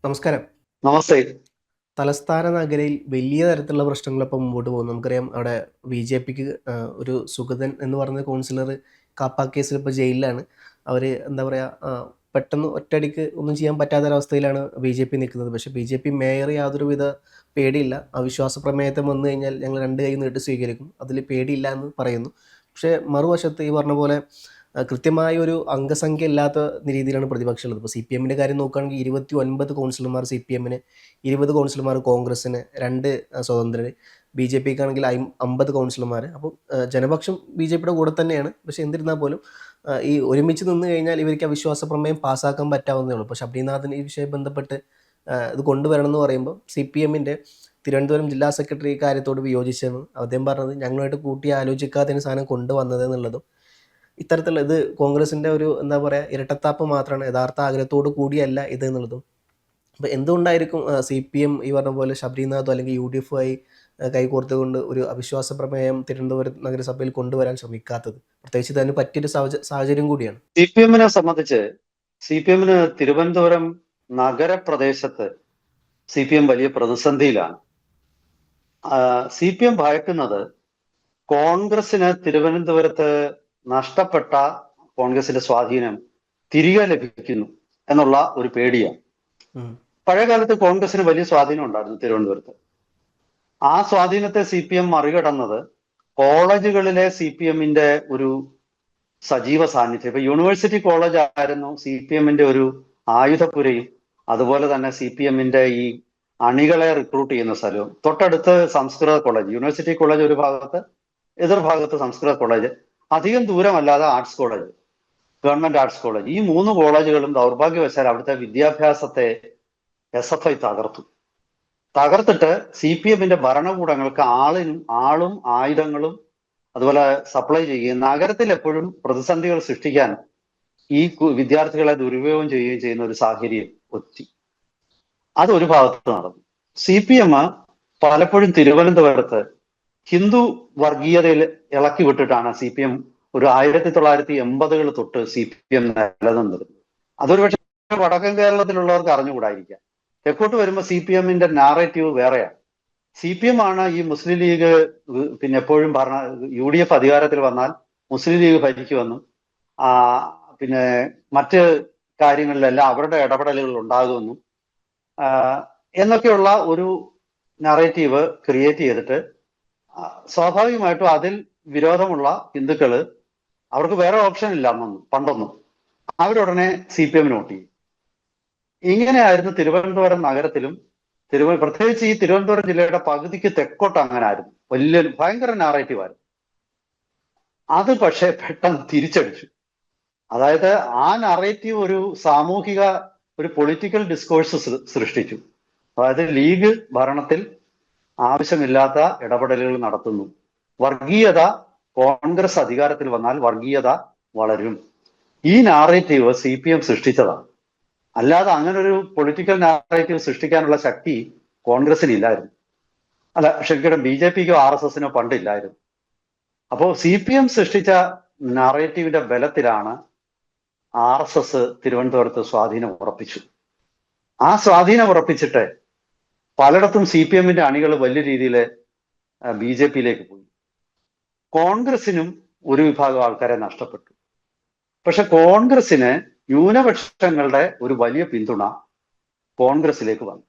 നമസ്കാരം. നമസ്തേ. തലസ്ഥാന നഗരിയിൽ വലിയ തരത്തിലുള്ള പ്രശ്നങ്ങളിപ്പോൾ മുമ്പോട്ട് പോകുന്നു. നമുക്കറിയാം അവിടെ ബിജെപിക്ക് ഒരു സുഗതൻ എന്ന് പറയുന്ന കൗൺസിലർ കാപ്പ കേസിൽ ഇപ്പോൾ ജയിലിലാണ്. അവർ എന്താ പറയുക, പെട്ടെന്ന് ഒറ്റയടിക്ക് ഒന്നും ചെയ്യാൻ പറ്റാത്തൊരവസ്ഥയിലാണ് ബിജെപി നിൽക്കുന്നത്. പക്ഷേ ബിജെപി മേയർ യാതൊരുവിധ പേടിയില്ല. അവിശ്വാസ പ്രമേയത്തിന് വന്നു കഴിഞ്ഞാൽ ഞങ്ങൾ 2 കൈ നീട്ടി സ്വീകരിക്കും. അതിൽ പേടിയില്ല എന്ന് പറയുന്നു. പക്ഷേ മറുവശത്ത് ഈ പറഞ്ഞ പോലെ കൃത്യമായ ഒരു അംഗസംഖ്യ ഇല്ലാത്ത രീതിയിലാണ് പ്രതിപക്ഷം ഉള്ളത്. ഇപ്പോൾ CPM-ൻ്റെ കാര്യം നോക്കുകയാണെങ്കിൽ 29 കൗൺസിലർമാർ CPM-ന്, 20 കൗൺസിലർമാർ കോൺഗ്രസ്സിന്, 2 സ്വതന്ത്രർ, BJP-ക്കാണെങ്കിൽ 50 കൗൺസിലർമാർ. അപ്പോൾ ജനപക്ഷം BJP-യുടെ കൂടെ തന്നെയാണ്. പക്ഷേ എന്നിരുന്നാൽ പോലും ഈ ഒരുമിച്ച് നിന്ന് കഴിഞ്ഞാൽ ഇവർക്ക് അവിശ്വാസ പ്രമേയം പാസ്സാക്കാൻ പറ്റാവുന്നതേ ഉള്ളൂ. അപ്പോൾ ശബരിനാഥൻ ഈ വിഷയം ബന്ധപ്പെട്ട് ഇത് കൊണ്ടുവരണം എന്ന് പറയുമ്പോൾ CPM-ൻ്റെ തിരുവനന്തപുരം ജില്ലാ സെക്രട്ടറി കാര്യത്തോട് വിയോജിച്ചെന്ന് അദ്ദേഹം പറഞ്ഞത് ഞങ്ങളുമായിട്ട് കൂട്ടി ആലോചിക്കാതെയാണ് സാധനം കൊണ്ടുവന്നത് എന്നുള്ളതും, ഇത്തരത്തിലുള്ള ഇത് കോൺഗ്രസിൻ്റെ ഒരു എന്താ പറയുക ഇരട്ടത്താപ്പ് മാത്രമാണ്, യഥാർത്ഥ ആഗ്രഹത്തോട് കൂടിയല്ല ഇത് എന്നുള്ളതും. അപ്പോൾ എന്തുകൊണ്ടായിരിക്കും CPM ഈ പറഞ്ഞ പോലെ ശബരിനാഥോ അല്ലെങ്കിൽ UDF ആയി കൈകോർത്തുകൊണ്ട് ഒരു അവിശ്വാസ പ്രമേയം തിരുവനന്തപുരം നഗരസഭയിൽ കൊണ്ടുവരാൻ ശ്രമിക്കാത്തത്? പ്രത്യേകിച്ച് ഇതിന് പറ്റിയൊരു സാഹചര്യം കൂടിയാണ്. CPM-നെ സംബന്ധിച്ച് CPM-ന് തിരുവനന്തപുരം നഗരപ്രദേശത്ത് CPM വലിയ പ്രതിസന്ധിയിലാണ്. CPM ഭയക്കുന്നത് കോൺഗ്രസിന് തിരുവനന്തപുരത്ത് നഷ്ടപ്പെട്ട കോൺഗ്രസിന്റെ സ്വാധീനം തിരികെ ലഭിക്കുന്നു എന്നുള്ള ഒരു പേടിയാണ്. പഴയ കാലത്ത് കോൺഗ്രസിന് വലിയ സ്വാധീനം ഉണ്ടായിരുന്നു തിരുവനന്തപുരത്ത്. ആ സ്വാധീനത്തെ CPM മറികടന്നത് കോളേജുകളിലെ CPM-ന്റെ ഒരു സജീവ സാന്നിധ്യം. ഇപ്പൊ യൂണിവേഴ്സിറ്റി കോളേജ് ആയിരുന്നു CPM-ന്റെ ഒരു ആയുധപ്പുരയും അതുപോലെ തന്നെ CPM-ന്റെ ഈ അണികളെ റിക്രൂട്ട് ചെയ്യുന്ന സ്ഥലവും. തൊട്ടടുത്ത് സംസ്കൃത കോളേജ്, യൂണിവേഴ്സിറ്റി കോളേജ് ഒരു ഭാഗത്ത്, എതിർഭാഗത്ത് സംസ്കൃത കോളേജ്, അധികം ദൂരമല്ലാതെ arts college, government arts college. ഈ 3 കോളേജുകളും ദൗർഭാഗ്യവശാൽ അവിടുത്തെ വിദ്യാഭ്യാസത്തെ SFI തകർത്തിട്ട് CPM-ന്റെ ഭരണകൂടങ്ങൾക്ക് ആളും ആയുധങ്ങളും അതുപോലെ സപ്ലൈ ചെയ്യുകയും നഗരത്തിൽ എപ്പോഴും പ്രതിസന്ധികൾ സൃഷ്ടിക്കാൻ ഈ വിദ്യാർത്ഥികളെ ദുരുപയോഗം ചെയ്യുകയും ചെയ്യുന്ന ഒരു സാഹചര്യം ഒത്തി. അതൊരു ഭാഗത്ത് നടന്നു. CPM പലപ്പോഴും തിരുവനന്തപുരത്ത് ഹിന്ദു വർഗീയതയിൽ ഇളക്കി വിട്ടിട്ടാണ് CPM ഒരു 1980-കൾ തൊട്ട് CPM നിലനിന്നിരുന്നത്. അതൊരു പക്ഷേ വടക്കൻ കേരളത്തിലുള്ളവർക്ക് അറിഞ്ഞുകൂടായിരിക്കാം. തെക്കോട്ട് വരുമ്പോൾ CPM-ന്റെ നാറേറ്റീവ് വേറെയാണ്. CPM ആണ് ഈ മുസ്ലിം ലീഗ് പിന്നെ എപ്പോഴും UDF അധികാരത്തിൽ വന്നാൽ മുസ്ലിം ലീഗ് ഭരിക്കുമെന്നും പിന്നെ മറ്റ് കാര്യങ്ങളിലെല്ലാം അവരുടെ ഇടപെടലുകൾ ഉണ്ടാകുമെന്നും എന്നൊക്കെയുള്ള ഒരു നറേറ്റീവ് ക്രിയേറ്റ് ചെയ്തിട്ട് സ്വാഭാവികമായിട്ടും അതിൽ വിരോധമുള്ള ഹിന്ദുക്കള്, അവർക്ക് വേറെ ഓപ്ഷൻ ഇല്ല പണ്ടൊന്നും, അവരുടനെ CPM-ന് വോട്ട് ചെയ്യും. ഇങ്ങനെയായിരുന്നു തിരുവനന്തപുരം നഗരത്തിലും പ്രത്യേകിച്ച് ഈ തിരുവനന്തപുരം ജില്ലയുടെ പകുതിക്ക് തെക്കോട്ട് അങ്ങനെ ആയിരുന്നു. ഭയങ്കര നാറേറ്റീവായിരുന്നു. അത് പക്ഷേ പെട്ടെന്ന് തിരിച്ചടിച്ചു. അതായത് ആ നറേറ്റീവ് ഒരു സാമൂഹിക, ഒരു പൊളിറ്റിക്കൽ ഡിസ്കോഴ്സ് സൃഷ്ടിച്ചു. അതായത് ലീഗ് ഭരണത്തിൽ ആവശ്യമില്ലാത്ത ഇടപെടലുകൾ നടത്തുന്നു, വർഗീയത, കോൺഗ്രസ് അധികാരത്തിൽ വന്നാൽ വർഗീയത വളരും. ഈ നാറേറ്റീവ് CPM സൃഷ്ടിച്ചതാണ്. അല്ലാതെ അങ്ങനെ ഒരു പൊളിറ്റിക്കൽ നാറേറ്റീവ് സൃഷ്ടിക്കാനുള്ള ശക്തി കോൺഗ്രസിന് ഇല്ലായിരുന്നു. അല്ല, ശരിക്കും BJP-ക്കോ RSS-നോ പണ്ടില്ലായിരുന്നു. അപ്പോൾ CPM സൃഷ്ടിച്ച നാറേറ്റീവിന്റെ ബലത്തിലാണ് RSS തിരുവനന്തപുരത്ത് സ്വാധീനം ഉറപ്പിച്ചു. ആ സ്വാധീനം ഉറപ്പിച്ചിട്ട് പലയിടത്തും CPM-ന്റെ അണികൾ വലിയ രീതിയിൽ BJP-യിലേക്ക് പോയി. കോൺഗ്രസിനും ഒരു വിഭാഗം ആൾക്കാരെ നഷ്ടപ്പെട്ടു. പക്ഷെ കോൺഗ്രസിന് ന്യൂനപക്ഷങ്ങളുടെ ഒരു വലിയ പിന്തുണ കോൺഗ്രസിലേക്ക് വന്നു.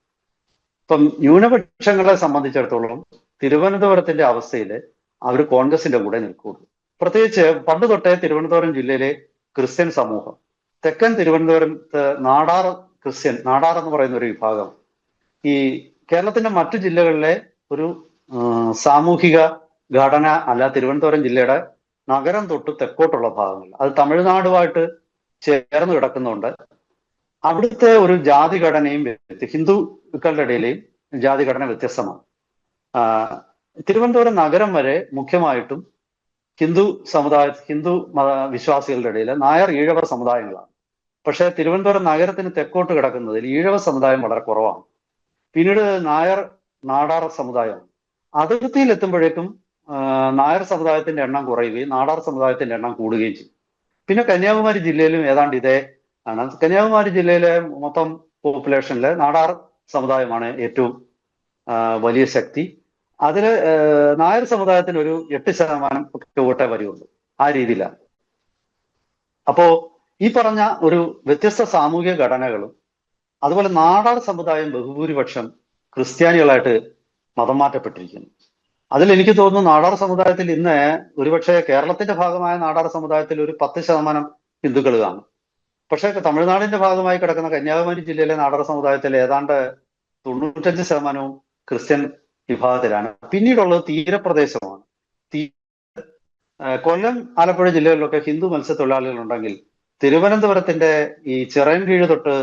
ഇപ്പം ന്യൂനപക്ഷങ്ങളെ സംബന്ധിച്ചിടത്തോളം തിരുവനന്തപുരത്തിന്റെ അവസ്ഥയിൽ അവർ കോൺഗ്രസിന്റെ കൂടെ നിൽക്കുകയുള്ളൂ. പ്രത്യേകിച്ച് പണ്ട് തൊട്ടേ തിരുവനന്തപുരം ജില്ലയിലെ ക്രിസ്ത്യൻ സമൂഹം, തെക്കൻ തിരുവനന്തപുരത്ത് നാടാർ എന്ന് പറയുന്ന ഒരു വിഭാഗം ഈ കേരളത്തിന്റെ മറ്റു ജില്ലകളിലെ ഒരു സാമൂഹിക ഘടന അല്ല. തിരുവനന്തപുരം ജില്ലയുടെ നഗരം തൊട്ട് തെക്കോട്ടുള്ള ഭാഗങ്ങൾ, അത് തമിഴ്നാടുമായിട്ട് ചേർന്ന് കിടക്കുന്നുണ്ട്. അവിടുത്തെ ഒരു ജാതിഘടനയും ഹിന്ദുക്കളുടെ ഇടയിലെയും ജാതിഘടന വ്യത്യസ്തമാണ്. തിരുവനന്തപുരം നഗരം വരെ മുഖ്യമായിട്ടും ഹിന്ദു മത വിശ്വാസികളുടെ ഇടയിൽ നായർ ഈഴവ സമുദായങ്ങളാണ്. പക്ഷേ തിരുവനന്തപുരം നഗരത്തിന് തെക്കോട്ട് കിടക്കുന്നതിൽ ഈഴവ സമുദായം വളരെ കുറവാണ്. പിന്നീട് നാടാർ സമുദായമാണ്. അതിർത്തിയിൽ എത്തുമ്പോഴേക്കും നായർ സമുദായത്തിന്റെ എണ്ണം കുറയുകയും നാടാർ സമുദായത്തിന്റെ എണ്ണം കൂടുകയും ചെയ്യും. പിന്നെ കന്യാകുമാരി ജില്ലയിലും ഏതാണ്ട് ഇതേ ആണ്. കന്യാകുമാരി ജില്ലയിലെ മൊത്തം പോപ്പുലേഷനിലെ നാടാർ സമുദായമാണ് ഏറ്റവും വലിയ ശക്തി. അതിൽ നായർ സമുദായത്തിന് ഒരു 8% ഒക്കെ വോട്ടേ വരികയുള്ളൂ. ആ രീതിയിലാണ്. അപ്പോ ഈ പറഞ്ഞ ഒരു വ്യത്യസ്ത സാമൂഹിക ഘടനകളും അതുപോലെ നാടാർ സമുദായം ബഹുഭൂരിപക്ഷം ക്രിസ്ത്യാനികളായിട്ട് മതം മാറ്റപ്പെട്ടിരിക്കുന്നു. അതിൽ എനിക്ക് തോന്നുന്നു നാടാർ സമുദായത്തിൽ ഇന്ന് ഒരുപക്ഷെ കേരളത്തിന്റെ ഭാഗമായ നാടാർ സമുദായത്തിൽ ഒരു 10% ഹിന്ദുക്കൾ കാണും. പക്ഷേ തമിഴ്നാടിന്റെ ഭാഗമായി കിടക്കുന്ന കന്യാകുമാരി ജില്ലയിലെ നാടാർ സമുദായത്തിൽ ഏതാണ്ട് 95% ക്രിസ്ത്യൻ വിഭാഗത്തിലാണ്. പിന്നീടുള്ളത് തീരപ്രദേശമാണ്. കൊല്ലം, ആലപ്പുഴ ജില്ലകളിലൊക്കെ ഹിന്ദു മത്സ്യത്തൊഴിലാളികളുണ്ടെങ്കിൽ തിരുവനന്തപുരത്തിന്റെ ഈ ചിറയൻകീഴ് തൊട്ട്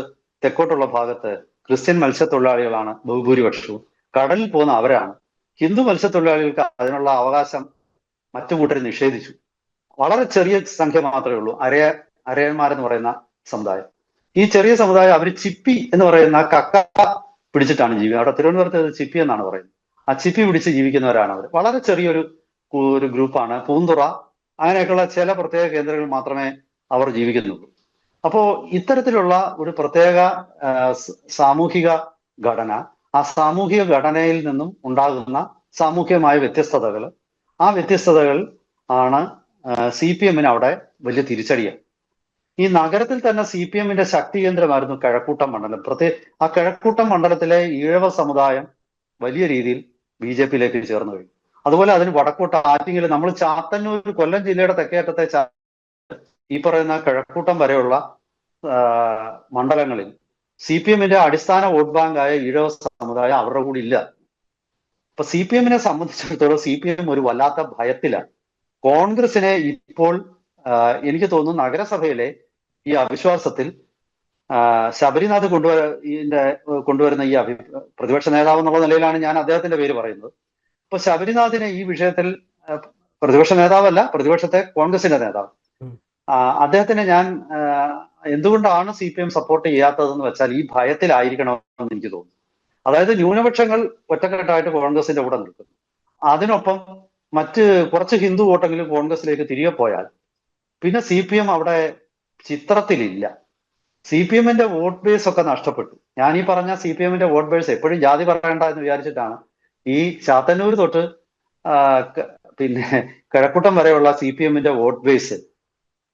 തെക്കോട്ടുള്ള ഭാഗത്ത് ക്രിസ്ത്യൻ മത്സ്യത്തൊഴിലാളികളാണ് ബഹുഭൂരിപക്ഷവും. കടലിൽ പോകുന്ന അവരാണ്. ഹിന്ദു മത്സ്യത്തൊഴിലാളികൾക്ക് അതിനുള്ള അവകാശം മറ്റു കൂട്ടർ നിഷേധിച്ചു. വളരെ ചെറിയ സംഖ്യ മാത്രമേ ഉള്ളൂ, അരയന്മാരെന്ന് പറയുന്ന സമുദായം. ഈ ചെറിയ സമുദായം അവർ ചിപ്പി എന്ന് പറയുന്ന കക്ക പിടിച്ചിട്ടാണ് ജീവിക്കുന്നത്. അവിടെ തിരുവനന്തപുരത്ത് ചിപ്പി എന്നാണ് പറയുന്നത്. ആ ചിപ്പി പിടിച്ച് ജീവിക്കുന്നവരാണ് അവർ. വളരെ ചെറിയൊരു ഗ്രൂപ്പാണ്. പൂന്തുറ അങ്ങനെയൊക്കെയുള്ള ചില പ്രത്യേക കേന്ദ്രങ്ങളിൽ മാത്രമേ അവർ ജീവിക്കുന്നുള്ളൂ. അപ്പോ ഇത്തരത്തിലുള്ള ഒരു പ്രത്യേക സാമൂഹിക ഘടന, ആ സാമൂഹിക ഘടനയിൽ നിന്നും ഉണ്ടാകുന്ന സാമൂഹികമായ വ്യത്യസ്തതകൾ, ആ വ്യത്യസ്തതകൾ ആണ് CPM-ന് അവിടെ വലിയ തിരിച്ചടിയാണ്. ഈ നഗരത്തിൽ തന്നെ CPM-ന്റെ ശക്തി കേന്ദ്രമായിരുന്നു കിഴക്കൂട്ടം മണ്ഡലം. ആ കിഴക്കൂട്ടം മണ്ഡലത്തിലെ ഈഴവ സമുദായം വലിയ രീതിയിൽ BJP-യിലേക്ക് ചേർന്ന് കഴിഞ്ഞു. അതുപോലെ അതിന് വടക്കോട്ട് ആറ്റിങ്ങൽ, നമ്മൾ ചാത്തന്നൂർ, കൊല്ലം ജില്ലയുടെ തെക്കേയറ്റത്തെ ഈ പറയുന്ന കിഴക്കൂട്ടം വരെയുള്ള മണ്ഡലങ്ങളിൽ CPM-ന്റെ അടിസ്ഥാന വോട്ട് ബാങ്കായ ഈഴവ സമുദായം അവരുടെ കൂടെ ഇല്ല. അപ്പൊ CPM-നെ സംബന്ധിച്ചിടത്തോളം CPM ഒരു വല്ലാത്ത ഭയത്തിലാണ്. കോൺഗ്രസിനെ ഇപ്പോൾ എനിക്ക് തോന്നുന്നു നഗരസഭയിലെ ഈ അവിശ്വാസത്തിൽ ശബരിനാഥ് കൊണ്ടുവരുന്ന ഈ പ്രതിപക്ഷ നേതാവ് എന്നുള്ള നിലയിലാണ് ഞാൻ അദ്ദേഹത്തിന്റെ പേര് പറയുന്നത്. അപ്പൊ ശബരിനാഥിനെ ഈ വിഷയത്തിൽ, പ്രതിപക്ഷ നേതാവല്ല, പ്രതിപക്ഷത്തെ കോൺഗ്രസിന്റെ നേതാവ്, അദ്ദേഹത്തിനെ ഞാൻ എന്തുകൊണ്ടാണ് CPM സപ്പോർട്ട് ചെയ്യാത്തതെന്ന് വെച്ചാൽ ഈ ഭയത്തിലായിരിക്കണമെന്ന് എനിക്ക് തോന്നുന്നു. അതായത് ന്യൂനപക്ഷങ്ങൾ ഒറ്റക്കെട്ടായിട്ട് കോൺഗ്രസിന്റെ കൂടെ നിൽക്കുന്നു. അതിനൊപ്പം മറ്റ് കുറച്ച് ഹിന്ദു വോട്ടെങ്കിലും കോൺഗ്രസിലേക്ക് തിരികെ പോയാൽ പിന്നെ CPM അവിടെ ചിത്രത്തിലില്ല. CPM-ന്റെ വോട്ട് ബേസ് ഒക്കെ നഷ്ടപ്പെട്ടു. ഞാൻ ഈ പറഞ്ഞ CPM-ന്റെ വോട്ട് ബേസ്, എപ്പോഴും ജാതി പറയണ്ട എന്ന് വിചാരിച്ചിട്ടാണ്, ഈ ചാത്തന്നൂർ തൊട്ട് പിന്നെ കിഴക്കൂട്ടം വരെയുള്ള CPM-ന്റെ വോട്ട് ബേസ്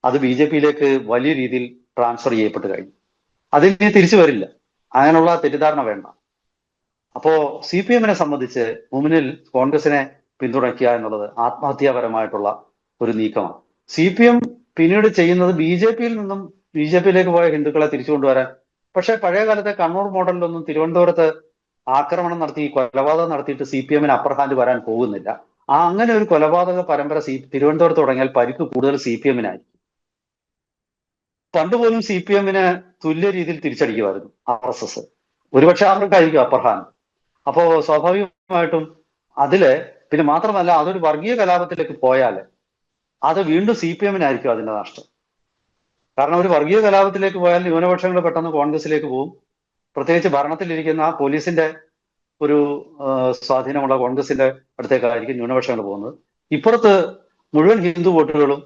അത് BJP-യിലേക്ക് വലിയ രീതിയിൽ ട്രാൻസ്ഫർ ചെയ്യപ്പെട്ട് കഴിഞ്ഞു. അതിന് തിരിച്ചു വരില്ല. അങ്ങനെയുള്ള തെറ്റിദ്ധാരണ വേണ്ട. അപ്പോ CPM-നെ സംബന്ധിച്ച് മുന്നിൽ കോൺഗ്രസിനെ പിന്തുണയ്ക്കുക എന്നുള്ളത് ആത്മഹത്യാപരമായിട്ടുള്ള ഒരു നീക്കമാണ്. CPM പിന്നീട് ചെയ്യുന്നത് BJP-യിൽ നിന്നും BJP-യിലേക്ക് പോയ ഹിന്ദുക്കളെ തിരിച്ചു കൊണ്ടുവരാൻ. പക്ഷെ പഴയ കാലത്തെ കണ്ണൂർ മോഡലിലൊന്നും തിരുവനന്തപുരത്ത് ആക്രമണം നടത്തി കൊലപാതകം നടത്തിയിട്ട് CPM-ന് അപ്പർ ഹാൻഡ് വരാൻ പോകുന്നില്ല. അങ്ങനെ ഒരു കൊലപാതക പരമ്പര തിരുവനന്തപുരത്ത് തുടങ്ങിയാൽ പരിക്ക് കൂടുതൽ CPM-നായിരിക്കും. പണ്ടുപോലും CPM-ന് തുല്യ രീതിയിൽ തിരിച്ചടിക്കുമായിരുന്നു RSS. ഒരുപക്ഷെ അവർക്കായിരിക്കും അപ്പർ ഹാൻഡ്. അപ്പോ സ്വാഭാവികമായിട്ടും അതില്, പിന്നെ മാത്രമല്ല അതൊരു വർഗീയ കലാപത്തിലേക്ക് പോയാൽ അത് വീണ്ടും CPM-നായിരിക്കും അതിന്റെ നഷ്ടം. കാരണം ഒരു വർഗീയ കലാപത്തിലേക്ക് പോയാൽ ന്യൂനപക്ഷങ്ങൾ പെട്ടെന്ന് കോൺഗ്രസിലേക്ക് പോകും. പ്രത്യേകിച്ച് ഭരണത്തിലിരിക്കുന്ന പോലീസിന്റെ ഒരു സ്വാധീനമുള്ള കോൺഗ്രസിന്റെ അടുത്തേക്കായിരിക്കും ന്യൂനപക്ഷങ്ങൾ പോകുന്നത്. ഇപ്പുറത്ത് മുഴുവൻ ഹിന്ദു വോട്ടുകളും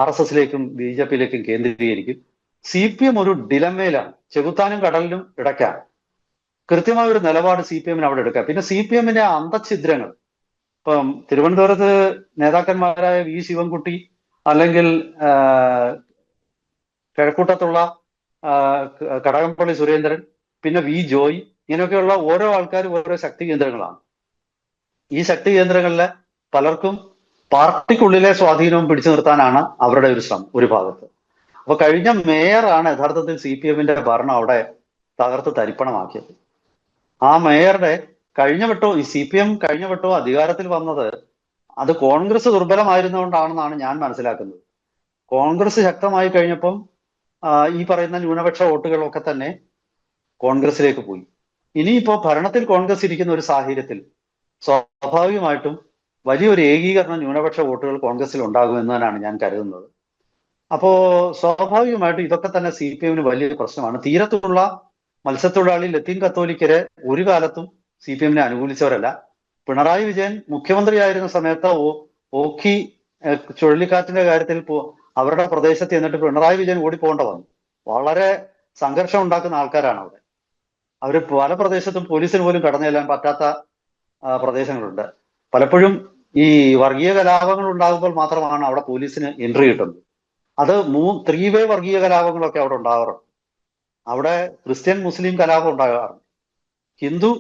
RSS-ലേക്കും BJP-യിലേക്കും കേന്ദ്രീകരിക്കും. CPM ഒരു ഡിലമ്മയിലാണ്. ചെകുത്താനും കടലിനും ഇടയ്ക്കാണ്. കൃത്യമായ ഒരു നിലപാട് CPM-ന് അവിടെ എടുക്കാം. പിന്നെ CPM-ന്റെ അന്തഛിദ്രങ്ങൾ, ഇപ്പം തിരുവനന്തപുരത്ത് നേതാക്കന്മാരായ V ശിവൻകുട്ടി, അല്ലെങ്കിൽ കിഴക്കൂട്ടത്തുള്ള കടകംപള്ളി സുരേന്ദ്രൻ, പിന്നെ V ജോയ്, ഇങ്ങനെയൊക്കെയുള്ള ഓരോ ആൾക്കാരും ഓരോ ശക്തി കേന്ദ്രങ്ങളാണ്. ഈ ശക്തി കേന്ദ്രങ്ങളിലെ പലർക്കും പാർട്ടിക്കുള്ളിലെ സ്വാധീനവും പിടിച്ചു നിർത്താനാണ് അവരുടെ ഒരു ശ്രമം ഒരു ഭാഗത്ത്. അപ്പൊ കഴിഞ്ഞ മേയറാണ് യഥാർത്ഥത്തിൽ CPM-ന്റെ ഭരണം അവിടെ തകർത്ത് തരിപ്പണമാക്കിയത്. ആ മേയറുടെ ഈ CPM കഴിഞ്ഞ വട്ടവും അധികാരത്തിൽ വന്നത് അത് കോൺഗ്രസ് ദുർബലമായിരുന്നുകൊണ്ടാണെന്നാണ് ഞാൻ മനസ്സിലാക്കുന്നത്. കോൺഗ്രസ് ശക്തമായി കഴിഞ്ഞപ്പം ഈ പറയുന്ന ന്യൂനപക്ഷ വോട്ടുകളൊക്കെ തന്നെ കോൺഗ്രസിലേക്ക് പോയി. ഇനിയിപ്പോ ഭരണത്തിൽ കോൺഗ്രസ് ഇരിക്കുന്ന ഒരു സാഹചര്യത്തിൽ സ്വാഭാവികമായിട്ടും വലിയൊരു ഏകീകരണ ന്യൂനപക്ഷ വോട്ടുകൾ കോൺഗ്രസിൽ ഉണ്ടാകുമെന്നാണ് ഞാൻ കരുതുന്നത്. അപ്പോ സ്വാഭാവികമായിട്ടും ഇതൊക്കെ തന്നെ CPM-ന് വലിയൊരു പ്രശ്നമാണ്. തീരത്തുള്ള മത്സ്യത്തൊഴിലാളി ലത്തീൻ കത്തോലിക്കരെ ഒരു കാലത്തും CPM-നെ അനുകൂലിച്ചവരല്ല. പിണറായി വിജയൻ മുഖ്യമന്ത്രിയായിരുന്ന സമയത്ത് ഓഖി ചുഴലിക്കാറ്റിന്റെ കാര്യത്തിൽ അവരുടെ പ്രദേശത്ത് എന്നിട്ട് പിണറായി വിജയൻ ഓടിപ്പോകേണ്ട വന്നു. വളരെ സംഘർഷം ഉണ്ടാക്കുന്ന ആൾക്കാരാണ് അവിടെ. അവർ പല പ്രദേശത്തും പോലീസിന് പോലും കടന്നു ചെല്ലാൻ പറ്റാത്ത പ്രദേശങ്ങളുണ്ട്. പലപ്പോഴും ഈ വർഗീയ കലാപങ്ങൾ ഉണ്ടാകുമ്പോൾ മാത്രമാണ് അവിടെ പോലീസിന് എൻട്രി കിട്ടുന്നത്. അത് 3-വേ വർഗീയ കലാപങ്ങളൊക്കെ അവിടെ ഉണ്ടാകാറുണ്ട്. അവിടെ ക്രിസ്ത്യൻ മുസ്ലിം കലാപം ഉണ്ടാകാറുണ്ട്, ഹിന്ദു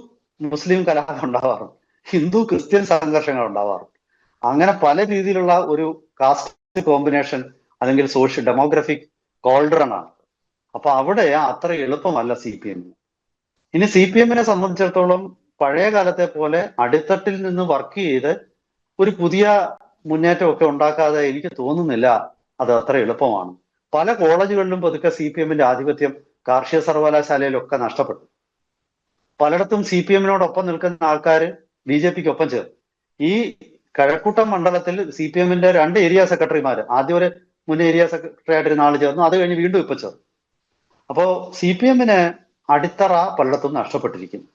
മുസ്ലിം കലാപം ഉണ്ടാവാറുണ്ട്, ഹിന്ദു ക്രിസ്ത്യൻ സംഘർഷങ്ങൾ ഉണ്ടാവാറുണ്ട്. അങ്ങനെ പല രീതിയിലുള്ള ഒരു കാസ്റ്റ് കോമ്പിനേഷൻ അല്ലെങ്കിൽ സോഷ്യൽ ഡെമോഗ്രഫിക് കോൾഡ്രൺ ആണ്. അപ്പൊ അവിടെ അത്ര എളുപ്പമല്ല CPM. ഇനി CPM-നെ സംബന്ധിച്ചിടത്തോളം പഴയ കാലത്തെ പോലെ അടിത്തട്ടിൽ നിന്ന് വർക്ക് ചെയ്ത് ഒരു പുതിയ മുന്നേറ്റമൊക്കെ ഉണ്ടാക്കാതെ എനിക്ക് തോന്നുന്നില്ല അത് അത്ര എളുപ്പമാണ്. പല കോളേജുകളിലും പതുക്കെ CPM-ന്റെ ആധിപത്യം കാർഷിക സർവകലാശാലയിലൊക്കെ നഷ്ടപ്പെട്ടു. പലയിടത്തും CPM-നോടൊപ്പം നിൽക്കുന്ന ആൾക്കാർ BJPക്ക് ഒപ്പം ചേർന്നു. ഈ കഴക്കൂട്ടം മണ്ഡലത്തിൽ CPM-ന്റെ 2 ഏരിയ സെക്രട്ടറിമാർ, ആദ്യം ഒരു മുൻ ഏരിയ സെക്രട്ടറി ആയിട്ട് നാളെ ചേർന്നു, അത് കഴിഞ്ഞ് വീണ്ടും ഇപ്പൊ ചേർന്നു. അപ്പോ CPM-ന് അടിത്തറ പലയിടത്തും നഷ്ടപ്പെട്ടിരിക്കുന്നു.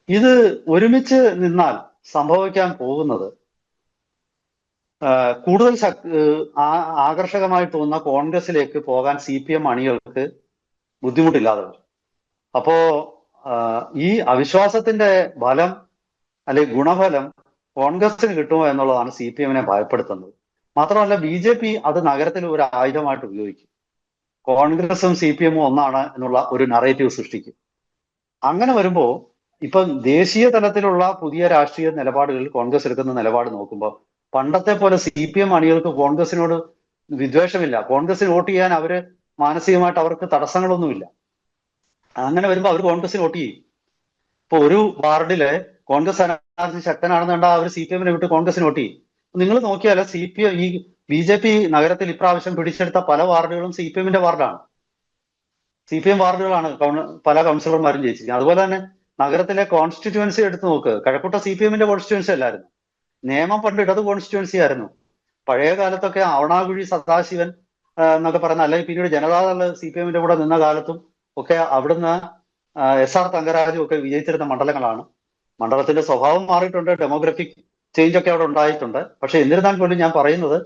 ഇത് ഒരുമിച്ച് നിന്നാൽ സംഭവിക്കാൻ പോകുന്നത് കൂടുതൽ ആകർഷകമായി തോന്നുന്ന കോൺഗ്രസിലേക്ക് പോകാൻ CPM അണികൾക്ക് ബുദ്ധിമുട്ടില്ലാതെ വരും. അപ്പോ ഈ അവിശ്വാസത്തിന്റെ ഫലം അല്ലെങ്കിൽ ഗുണഫലം കോൺഗ്രസിന് കിട്ടുമോ എന്നുള്ളതാണ് CPM-നെ ഭയപ്പെടുത്തുന്നത്. മാത്രമല്ല BJP അത് നഗരത്തിൽ ഒരു ആയുധമായിട്ട് ഉപയോഗിക്കും. കോൺഗ്രസും CPM-ഉം ഒന്നാണ് എന്നുള്ള ഒരു നറേറ്റീവ് സൃഷ്ടിക്കും. അങ്ങനെ വരുമ്പോൾ ഇപ്പൊ ദേശീയ തലത്തിലുള്ള പുതിയ രാഷ്ട്രീയ നിലപാടുകളിൽ കോൺഗ്രസ് എടുക്കുന്ന നിലപാട് നോക്കുമ്പോൾ പണ്ടത്തെ പോലെ CPM അണികൾക്ക് കോൺഗ്രസിനോട് വിദ്വേഷമില്ല. കോൺഗ്രസിന് വോട്ട് ചെയ്യാൻ അവര് മാനസികമായിട്ട് അവർക്ക് തടസ്സങ്ങളൊന്നുമില്ല. അങ്ങനെ വരുമ്പോൾ അവർ കോൺഗ്രസിന് വോട്ട് ചെയ്യും. ഇപ്പൊ ഒരു വാർഡില് കോൺഗ്രസ് സ്ഥാനാർത്ഥി ശക്തനാണെന്ന് കണ്ടാൽ അവർ CPM-നെ വിട്ട് കോൺഗ്രസിന് വോട്ട് ചെയ്യും. നിങ്ങൾ നോക്കിയാൽ ഈ BJP നഗരത്തിൽ ഇപ്രാവശ്യം പിടിച്ചെടുത്ത പല വാർഡുകളും CPM-ന്റെ വാർഡാണ്. CPM വാർഡുകളാണ് പല കൗൺസിലർമാരും ജയിച്ചിരിക്കുന്നത്. അതുപോലെ തന്നെ നഗരത്തിലെ കോൺസ്റ്റിറ്റ്യുവൻസി എടുത്ത് നോക്ക്. കഴക്കൂട്ട CPM-ന്റെ കോൺസ്റ്റിറ്റ്യുവൻസി അല്ലായിരുന്നു, നേമം പണ്ട് ഇടത് കോൺസ്റ്റിറ്റ്യുവൻസി ആയിരുന്നു. പഴയ കാലത്തൊക്കെ അവണാകുഴി സദാശിവൻ എന്നൊക്കെ പറയുന്ന, അല്ലെങ്കിൽ പിന്നീട് ജനതാദൾ CPM-ന്റെ കൂടെ നിന്ന കാലത്തും ഒക്കെ അവിടുന്ന് SR തങ്കരാജും ഒക്കെ വിജയിച്ചിരുന്ന മണ്ഡലങ്ങളാണ്. മണ്ഡലത്തിന്റെ സ്വഭാവം മാറിയിട്ടുണ്ട്, ഡെമോഗ്രഫിക് ചേഞ്ച് ഒക്കെ അവിടെ ഉണ്ടായിട്ടുണ്ട്. പക്ഷെ എന്നിരുന്നാൽ പോലും ഞാൻ പറയുന്നത്,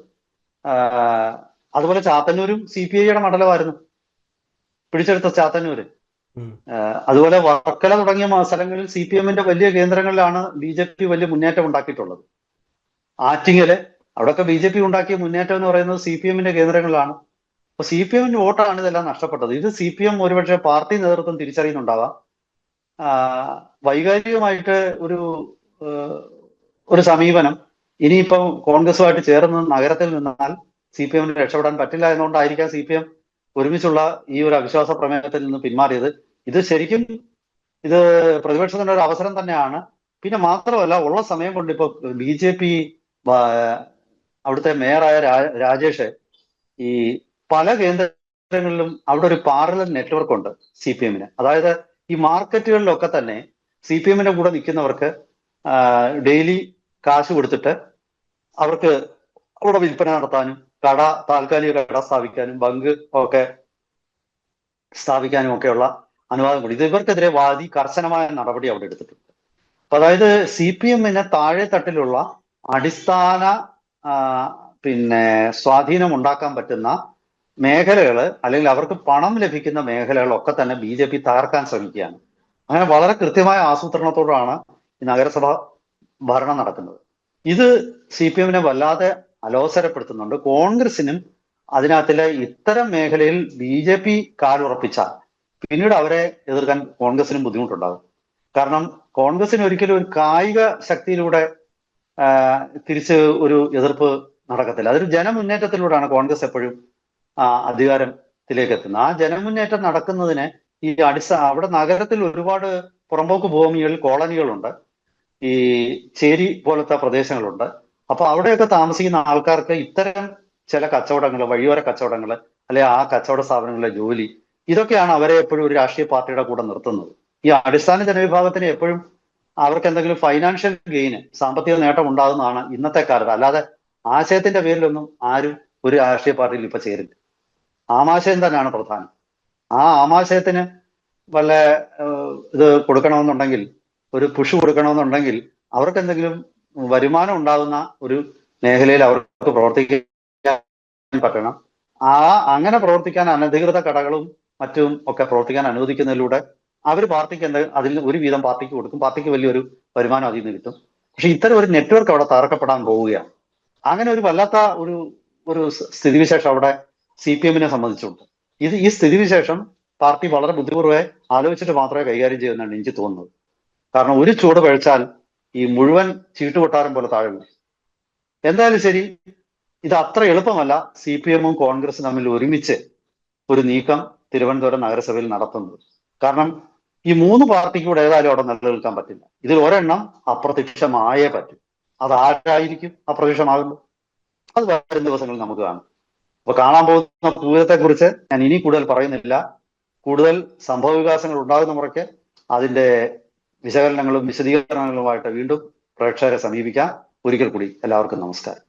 അതുപോലെ ചാത്തന്നൂരും CPI-യുടെ മണ്ഡലമായിരുന്നു, പിടിച്ചെടുത്ത ചാത്തന്നൂര്. അതുപോലെ വർക്കല തുടങ്ങിയ സ്ഥലങ്ങളിൽ CPM-ന്റെ വലിയ കേന്ദ്രങ്ങളിലാണ് BJP വലിയ മുന്നേറ്റം ഉണ്ടാക്കിയിട്ടുള്ളത്. ആറ്റിങ്ങല്, അവിടെയൊക്കെ BJP ഉണ്ടാക്കിയ മുന്നേറ്റം എന്ന് പറയുന്നത് CPM-ന്റെ കേന്ദ്രങ്ങളിലാണ്. അപ്പൊ CPM-ന്റെ വോട്ടാണ് ഇതെല്ലാം നഷ്ടപ്പെട്ടത്. ഇത് CPM ഒരുപക്ഷെ പാർട്ടി നേതൃത്വം തിരിച്ചറിയുന്നുണ്ടാവാം. വൈകാരികമായിട്ട് ഒരു സമീപനം ഇനിയിപ്പം കോൺഗ്രസുമായിട്ട് ചേർന്ന് നഗരത്തിൽ നിന്നാൽ CPM-ന് രക്ഷപ്പെടാൻ പറ്റില്ല എന്നുകൊണ്ടായിരിക്കാം CPM ഒരുമിച്ചുള്ള ഈ ഒരു അവിശ്വാസ പ്രമേയത്തിൽ നിന്ന് പിന്മാറിയത്. ഇത് ശരിക്കും പ്രതിപക്ഷത്തിന്റെ ഒരു അവസരം തന്നെയാണ്. പിന്നെ മാത്രമല്ല, ഉള്ള സമയം കൊണ്ട് ഇപ്പൊ BJP അവിടുത്തെ മേയറായ രാജേഷ് ഈ പല കേന്ദ്രങ്ങളിലും അവിടെ ഒരു പാരലൽ നെറ്റ്വർക്ക് ഉണ്ട് CPM-ന്. അതായത് ഈ മാർക്കറ്റുകളിലൊക്കെ തന്നെ CPM-ന്റെ കൂടെ നിൽക്കുന്നവർക്ക് ഡെയിലി കാശ് കൊടുത്തിട്ട് അവർക്ക് അവിടെ വിൽപ്പന നടത്താനും താൽക്കാലിക കട സ്ഥാപിക്കാനും ബങ്ക് ഒക്കെ സ്ഥാപിക്കാനും ഒക്കെയുള്ള അനുവാദം കൂടി. ഇത് ഇവർക്കെതിരെ വാദി കർശനമായ നടപടി അവിടെ എടുത്തിട്ടുണ്ട്. അപ്പൊ അതായത് CPM-ന് താഴെ തട്ടിലുള്ള അടിസ്ഥാന സ്വാധീനം ഉണ്ടാക്കാൻ പറ്റുന്ന മേഖലകൾ, അല്ലെങ്കിൽ അവർക്ക് പണം ലഭിക്കുന്ന മേഖലകളൊക്കെ തന്നെ BJP തകർക്കാൻ ശ്രമിക്കുകയാണ്. അങ്ങനെ വളരെ കൃത്യമായ ആസൂത്രണത്തോടാണ് ഈ നഗരസഭ ഭരണം നടക്കുന്നത്. ഇത് CPM-നെ വല്ലാതെ അലോസരപ്പെടുത്തുന്നുണ്ട്. കോൺഗ്രസിനും അതിനകത്തിലെ ഇത്തരം മേഖലയിൽ BJP കാലുറപ്പിച്ചാൽ പിന്നീട് അവരെ എതിർക്കാൻ കോൺഗ്രസിനും ബുദ്ധിമുട്ടുണ്ടാകും. കാരണം കോൺഗ്രസിന് ഒരിക്കലും ഒരു കായിക ശക്തിയിലൂടെ തിരിച്ച് ഒരു എതിർപ്പ് നടക്കത്തില്ല. അതൊരു ജനമുന്നേറ്റത്തിലൂടെയാണ് കോൺഗ്രസ് എപ്പോഴും അധികാരത്തിലേക്ക് എത്തുന്നത്. ആ ജനമുന്നേറ്റം നടക്കുന്നതിന് ഈ അവിടെ നഗരത്തിൽ ഒരുപാട് പുറമ്പോക്ക് ഭൂമികൾ, കോളനികളുണ്ട്, ഈ ചേരി പോലത്തെ പ്രദേശങ്ങളുണ്ട്. അപ്പൊ അവിടെയൊക്കെ താമസിക്കുന്ന ആൾക്കാർക്ക് ഇത്തരം ചില കച്ചവടങ്ങൾ, വഴിയോര കച്ചവടങ്ങൾ, അല്ലെ ആ കച്ചവട സ്ഥാപനങ്ങളിലെ ജോലി, ഇതൊക്കെയാണ് അവരെ എപ്പോഴും ഒരു രാഷ്ട്രീയ പാർട്ടിയുടെ കൂടെ നിർത്തുന്നത്. ഈ അടിസ്ഥാന ജനവിഭാഗത്തിന് എപ്പോഴും അവർക്ക് എന്തെങ്കിലും ഫൈനാൻഷ്യൽ ഗെയിന്, സാമ്പത്തിക നേട്ടം ഉണ്ടാകുന്നതാണ് ഇന്നത്തെ കാലത്ത്. അല്ലാതെ ആശയത്തിന്റെ പേരിലൊന്നും ആരും ഒരു രാഷ്ട്രീയ പാർട്ടിയിൽ ഇപ്പൊ ചേരില്ല. ആമാശയം തന്നെയാണ് പ്രധാനം. ആ ആമാശയത്തിന് വല്ല ഇത് കൊടുക്കണമെന്നുണ്ടെങ്കിൽ, ഒരു പുഷ് കൊടുക്കണമെന്നുണ്ടെങ്കിൽ, അവർക്ക് എന്തെങ്കിലും വരുമാനം ഉണ്ടാകുന്ന ഒരു മേഖലയിൽ അവർക്ക് പ്രവർത്തിക്കാൻ പറ്റണം. അങ്ങനെ പ്രവർത്തിക്കാൻ അനധികൃത കടകളും മറ്റും ഒക്കെ പ്രവർത്തിക്കാൻ അനുവദിക്കുന്നതിലൂടെ അവർ പാർട്ടിക്ക് അതിൽ ഒരു വീതം പാർട്ടിക്ക് കൊടുക്കും, പാർട്ടിക്ക് വലിയൊരു വരുമാനം അതിൽ നിന്ന് കിട്ടും. പക്ഷെ ഇത്തരം ഒരു നെറ്റ്വർക്ക് അവിടെ തകർക്കപ്പെടാൻ പോവുകയാണ്. അങ്ങനെ ഒരു വല്ലാത്ത ഒരു ഒരു സ്ഥിതിവിശേഷം അവിടെ CPM-നെ സംബന്ധിച്ചുണ്ട്. ഈ സ്ഥിതിവിശേഷം പാർട്ടി വളരെ ബുദ്ധിപൂർവ്വം ആലോചിച്ചിട്ട് മാത്രമേ കൈകാര്യം ചെയ്യുമെന്നാണ് എനിക്ക് തോന്നുന്നത്. കാരണം ഒരു ചൂട് പഴിച്ചാൽ ഈ മുഴുവൻ ചീട്ടുകൊട്ടാരം പോലെ താഴെ വീഴും. എന്തായാലും ശരി, ഇത് അത്ര എളുപ്പമല്ല CPM-ഉം കോൺഗ്രസും തമ്മിൽ ഒരുമിച്ച് ഒരു നീക്കം തിരുവനന്തപുരം നഗരസഭയിൽ നടത്തുന്നത്. കാരണം ഈ 3 പാർട്ടിക്ക് കൂടെ ഏതായാലും അവിടെ നിലനിൽക്കാൻ പറ്റില്ല. ഇതിൽ ഒരെണ്ണം അപ്രത്യക്ഷമായേ പറ്റും. അത് ആരായിരിക്കും അപ്രത്യക്ഷമാകുന്നത്? അത് വരും ദിവസങ്ങളിൽ നമുക്ക് കാണാം. അപ്പൊ കാണാൻ പോകുന്ന പൂരത്തെ കുറിച്ച് ഞാൻ ഇനി കൂടുതൽ പറയുന്നില്ല. കൂടുതൽ സംഭവ വികാസങ്ങൾ ഉണ്ടാകുന്ന മുറയ്ക്ക് അതിന്റെ വിശകലനങ്ങളും വിശദീകരണങ്ങളുമായിട്ട് വീണ്ടും പ്രേക്ഷകരെ സമീപിക്കാം. ഒരിക്കൽ കൂടി എല്ലാവർക്കും നമസ്കാരം.